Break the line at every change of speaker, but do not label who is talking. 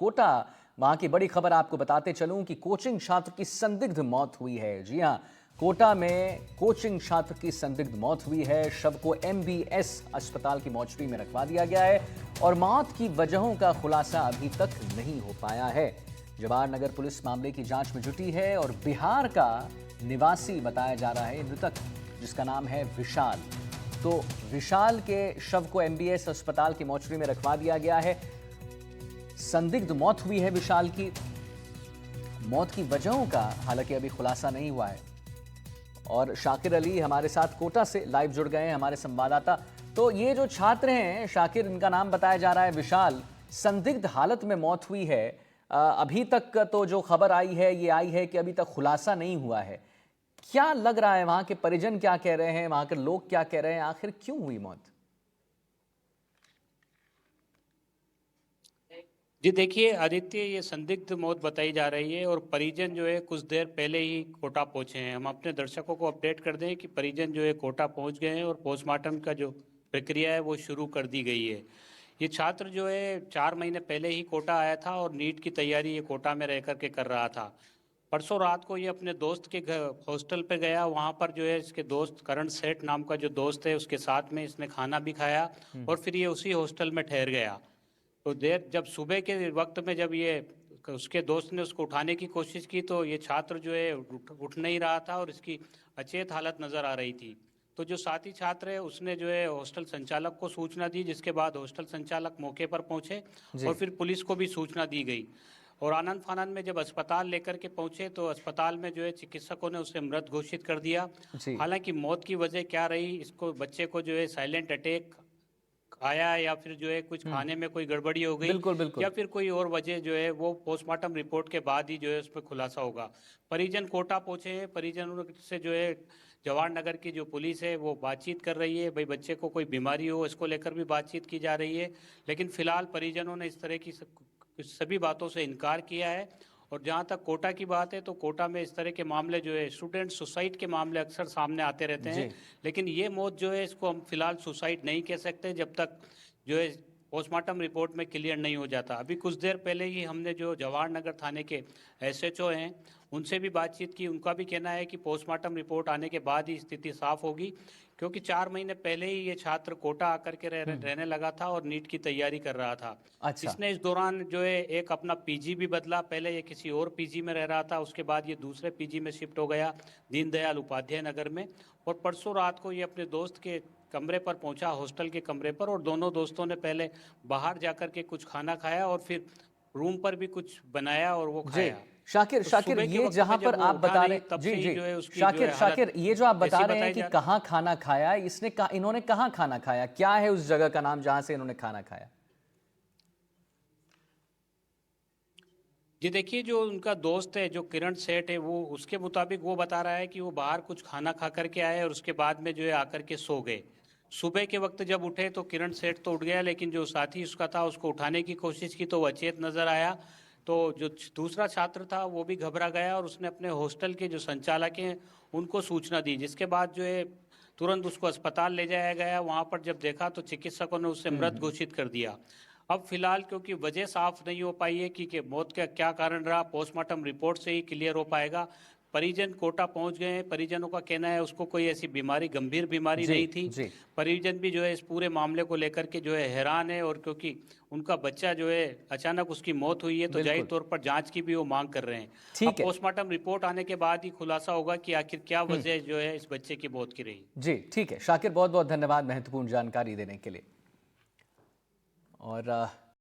कोटा वहां की बड़ी खबर आपको बताते चलूं कि कोचिंग छात्र की संदिग्ध मौत हुई है। जी हां, कोटा में कोचिंग छात्र की संदिग्ध मौत हुई है। शव को एमबीएस अस्पताल की मोर्चरी में रखवा दिया गया है और मौत की वजहों का खुलासा अभी तक नहीं हो पाया है। जवाहर नगर पुलिस मामले की जांच में जुटी है और बिहार का निवासी बताया जा रहा है मृतक, जिसका नाम है विशाल। तो विशाल के शव को एमबीएस अस्पताल की मोर्चरी में रखवा दिया गया है। संदिग्ध मौत हुई है विशाल की। मौत की वजहों का हालांकि अभी खुलासा नहीं हुआ है। और शाकिर अली हमारे साथ कोटा से लाइव जुड़ गए हैं, हमारे संवाददाता। तो ये जो छात्र हैं शाकिर, इनका नाम बताया जा रहा है विशाल, संदिग्ध हालत में मौत हुई है। अभी तक तो जो खबर आई है ये आई है कि अभी तक खुलासा नहीं हुआ है। क्या लग रहा है, वहां के परिजन क्या कह रहे हैं, वहां के लोग क्या कह रहे हैं, आखिर क्यों हुई मौत?
जी देखिए आदित्य, ये संदिग्ध मौत बताई जा रही है और परिजन जो है कुछ देर पहले ही कोटा पहुंचे हैं। हम अपने दर्शकों को अपडेट कर दें कि परिजन जो है कोटा पहुंच गए हैं और पोस्टमार्टम का जो प्रक्रिया है वो शुरू कर दी गई है। ये छात्र जो है 4 महीने पहले ही कोटा आया था और नीट की तैयारी ये कोटा में रह करके कर रहा था। परसों रात को ये अपने दोस्त के घर हॉस्टल पे गया। वहाँ पर जो है इसके दोस्त करण सेठ नाम का जो दोस्त है उसके साथ में इसने खाना भी खाया और फिर ये उसी हॉस्टल में ठहर गया। तो देर जब सुबह के वक्त में जब ये उसके दोस्त ने उसको उठाने की कोशिश की तो ये छात्र जो है उठ नहीं रहा था और इसकी अचेत हालत नजर आ रही थी। तो जो साथी छात्र है उसने जो है हॉस्टल संचालक को सूचना दी, जिसके बाद हॉस्टल संचालक मौके पर पहुंचे
जी।
और फिर पुलिस को भी सूचना दी गई। और आनंद फानंद में जब अस्पताल लेकर के पहुंचे तो अस्पताल में जो है चिकित्सकों ने उसे मृत घोषित कर दिया।
जी।
हालांकि मौत की वजह क्या रही, इसको बच्चे को जो है साइलेंट अटैक आया या फिर जो है कुछ खाने में कोई गड़बड़ी हो गई
बिल्कुल
या
बिल्कुल।
फिर कोई और वजह जो है वो पोस्टमार्टम रिपोर्ट के बाद ही जो है उसमें खुलासा होगा। परिजन कोटा पहुंचे हैं। परिजनों से जो है जवाहर नगर की जो पुलिस है वो बातचीत कर रही है। भाई बच्चे को कोई बीमारी हो इसको लेकर भी बातचीत की जा रही है, लेकिन फिलहाल परिजनों ने इस तरह की सभी बातों से इनकार किया है। और जहाँ तक कोटा की बात है तो कोटा में इस तरह के मामले जो है स्टूडेंट सुसाइड के मामले अक्सर सामने आते रहते हैं,
जी।
लेकिन ये मौत जो है इसको हम फिलहाल सुसाइड नहीं कह सकते जब तक जो है पोस्टमार्टम रिपोर्ट में क्लियर नहीं हो जाता। अभी कुछ देर पहले ही हमने जो जवाहर नगर थाने के एसएचओ हैं उनसे भी बातचीत की। उनका भी कहना है कि पोस्टमार्टम रिपोर्ट आने के बाद ही स्थिति साफ होगी, क्योंकि 4 महीने पहले ही ये छात्र कोटा आकर के रहने लगा था और नीट की तैयारी कर रहा था।
अच्छा।
इसने इस दौरान जो है एक अपना पीजी भी बदला। पहले ये किसी और पीजी में रह रहा था, उसके बाद ये दूसरे पीजी में शिफ्ट हो गया दीनदयाल उपाध्याय नगर में। और परसों रात को ये अपने दोस्त के कमरे पर पहुंचा, हॉस्टल के कमरे पर, और दोनों दोस्तों ने पहले बाहर जाकर के कुछ खाना खाया और फिर रूम पर भी कुछ बनाया और वो
जी।
खाया।
शाकिर,
तो
शाकिर
सुबह के
ये
वक्त
जहां
में
पर
जब वो
आप
उठा
बता
नहीं
रहे,
तब
जी
से ही
जी,
जो है उसकी जो
शाकिर,
है हालत
शाकिर ये जो आप बता
ऐसी
रहे हैं
बताई
कि
जा।
कहाँ खाना खाया, इन्होंने कहाँ खाना खाया, क्या है उस जगह का नाम जहां से इन्होंने खाना खाया?
जी देखिए, जो उनका दोस्त है जो किरण सेठ है वो उसके मुताबिक वो बता रहा है कि वो बाहर कुछ खाना खा करके आए और उसके बाद में जो है आकर के सो गए। सुबह के वक्त जब उठे तो किरण सेठ तो उठ गया, लेकिन जो साथी उसका था उसको उठाने की कोशिश की तो वो अचेत नजर आया। तो जो दूसरा छात्र था वो भी घबरा गया और उसने अपने हॉस्टल के जो संचालक हैं उनको सूचना दी, जिसके बाद जो है तुरंत उसको अस्पताल ले जाया गया। वहाँ पर जब देखा तो चिकित्सकों ने उसे मृत घोषित कर दिया। अब फिलहाल क्योंकि वजह साफ नहीं हो पाई है कि मौत का क्या कारण रहा, पोस्टमार्टम रिपोर्ट से ही क्लियर हो पाएगा। परिजन कोटा पहुंच गए हैं। परिजनों का कहना है उसको कोई ऐसी बीमारी, गंभीर बीमारी
जी।
नहीं थी।
जी।
परिजन भी जो है इस पूरे मामले को लेकर के जो है हैरान है, और क्योंकि उनका बच्चा जो है अचानक उसकी मौत हुई है तो जाहिर
बिल्कुल।
तौर पर जांच की भी वो मांग कर रहे हैं। अब
ठीक है।
पोस्टमार्टम रिपोर्ट आने के बाद ही खुलासा होगा कि आखिर क्या वजह जो है इस बच्चे की मौत की रही।
जी ठीक है शाकिर, बहुत बहुत धन्यवाद महत्वपूर्ण जानकारी देने के लिए। और